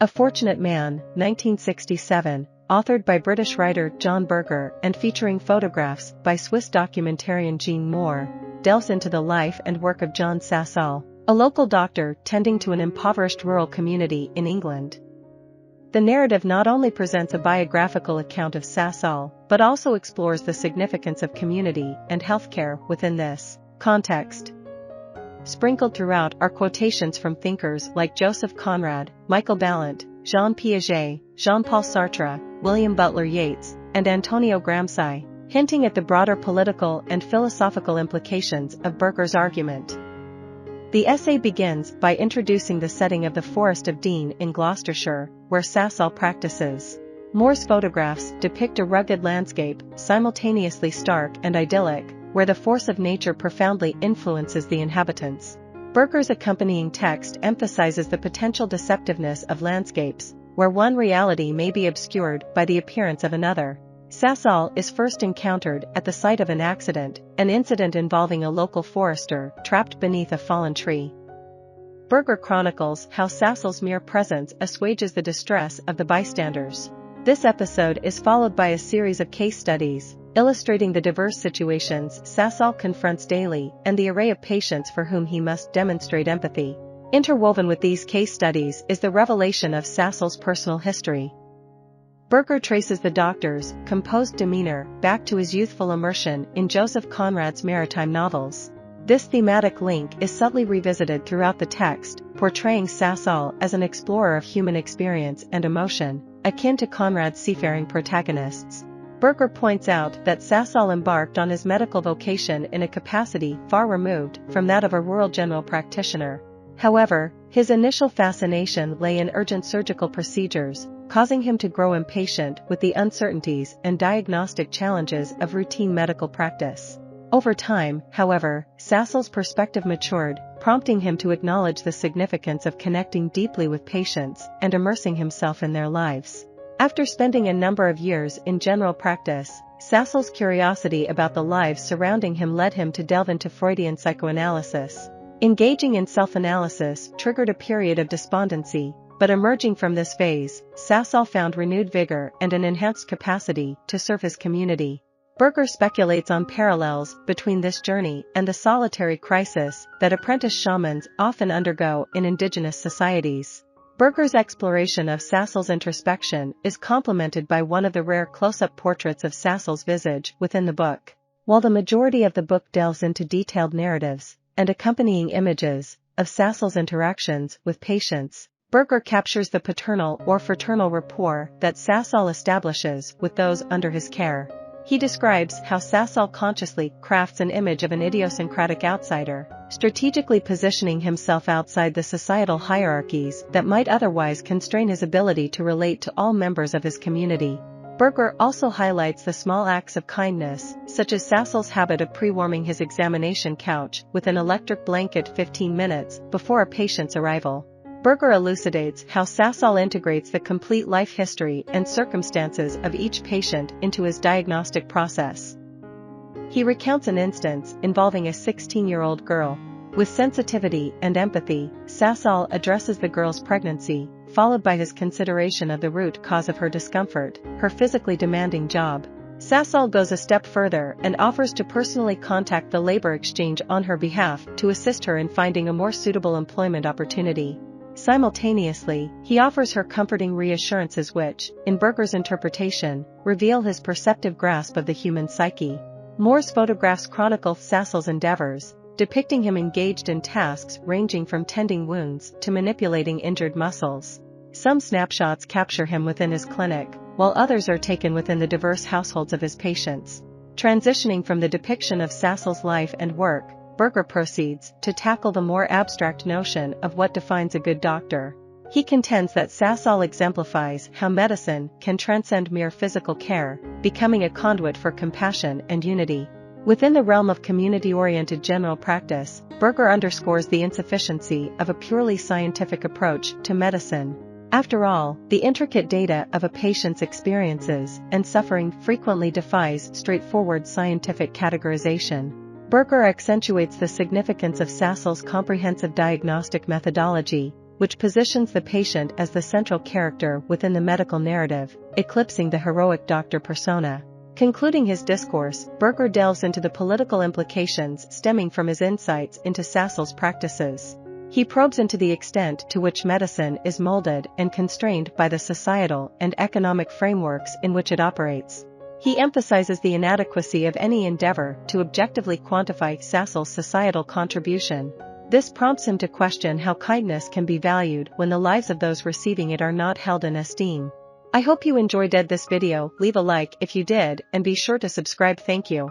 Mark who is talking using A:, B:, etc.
A: A Fortunate Man, 1967, authored by British writer John Berger and featuring photographs by Swiss documentarian Jean Mohr, delves into the life and work of John Sassall, a local doctor tending to an impoverished rural community in England. The narrative not only presents a biographical account of Sassall, but also explores the significance of community and healthcare within this context. Sprinkled throughout are quotations from thinkers like Joseph Conrad, Michael Ballant, Jean Piaget, Jean-Paul Sartre, William Butler Yeats, and Antonio Gramsci, hinting at the broader political and philosophical implications of Berger's argument. The essay begins by introducing the setting of the Forest of Dean in Gloucestershire, where Sassall practices. Mohr's photographs depict a rugged landscape, simultaneously stark and idyllic, where the force of nature profoundly influences the inhabitants. Berger's accompanying text emphasizes the potential deceptiveness of landscapes, where one reality may be obscured by the appearance of another. Sassall is first encountered at the site of an accident, an incident involving a local forester trapped beneath a fallen tree. Berger chronicles how Sassall's mere presence assuages the distress of the bystanders. This episode is followed by a series of case studies, illustrating the diverse situations Sassall confronts daily and the array of patients for whom he must demonstrate empathy. Interwoven with these case studies is the revelation of Sassall's personal history. Berger traces the doctor's composed demeanor back to his youthful immersion in Joseph Conrad's maritime novels. This thematic link is subtly revisited throughout the text, portraying Sassall as an explorer of human experience and emotion, akin to Conrad's seafaring protagonists. Berger points out that Sassall embarked on his medical vocation in a capacity far removed from that of a rural general practitioner. However, his initial fascination lay in urgent surgical procedures, causing him to grow impatient with the uncertainties and diagnostic challenges of routine medical practice. Over time, however, Sassall's perspective matured, prompting him to acknowledge the significance of connecting deeply with patients and immersing himself in their lives. After spending a number of years in general practice, Sassall's curiosity about the lives surrounding him led him to delve into Freudian psychoanalysis. Engaging in self-analysis triggered a period of despondency, but emerging from this phase, Sassall found renewed vigor and an enhanced capacity to serve his community. Berger speculates on parallels between this journey and the solitary crisis that apprentice shamans often undergo in indigenous societies. Berger's exploration of Sassall's introspection is complemented by one of the rare close-up portraits of Sassall's visage within the book. While the majority of the book delves into detailed narratives and accompanying images of Sassall's interactions with patients, Berger captures the paternal or fraternal rapport that Sassall establishes with those under his care. He describes how Sassall consciously crafts an image of an idiosyncratic outsider, strategically positioning himself outside the societal hierarchies that might otherwise constrain his ability to relate to all members of his community. Berger also highlights the small acts of kindness, such as Sassall's habit of pre-warming his examination couch with an electric blanket 15 minutes before a patient's arrival. Berger elucidates how Sassall integrates the complete life history and circumstances of each patient into his diagnostic process. He recounts an instance involving a 16-year-old girl. With sensitivity and empathy, Sassall addresses the girl's pregnancy, followed by his consideration of the root cause of her discomfort, her physically demanding job. Sassall goes a step further and offers to personally contact the labor exchange on her behalf to assist her in finding a more suitable employment opportunity. Simultaneously, he offers her comforting reassurances which, in Berger's interpretation, reveal his perceptive grasp of the human psyche. Mohr's photographs chronicle Sassall's endeavors, depicting him engaged in tasks ranging from tending wounds to manipulating injured muscles. Some snapshots capture him within his clinic, while others are taken within the diverse households of his patients. Transitioning from the depiction of Sassall's life and work, Berger proceeds to tackle the more abstract notion of what defines a good doctor. He contends that Sassall exemplifies how medicine can transcend mere physical care, becoming a conduit for compassion and unity. Within the realm of community-oriented general practice, Berger underscores the insufficiency of a purely scientific approach to medicine. After all, the intricate data of a patient's experiences and suffering frequently defies straightforward scientific categorization. Berger accentuates the significance of Sassall's comprehensive diagnostic methodology, which positions the patient as the central character within the medical narrative, eclipsing the heroic doctor persona. Concluding his discourse, Berger delves into the political implications stemming from his insights into Sassall's practices. He probes into the extent to which medicine is molded and constrained by the societal and economic frameworks in which it operates. He emphasizes the inadequacy of any endeavor to objectively quantify Sassall's societal contribution. This prompts him to question how kindness can be valued when the lives of those receiving it are not held in esteem. I hope you enjoyed this video. Leave a like if you did, and be sure to subscribe. Thank you.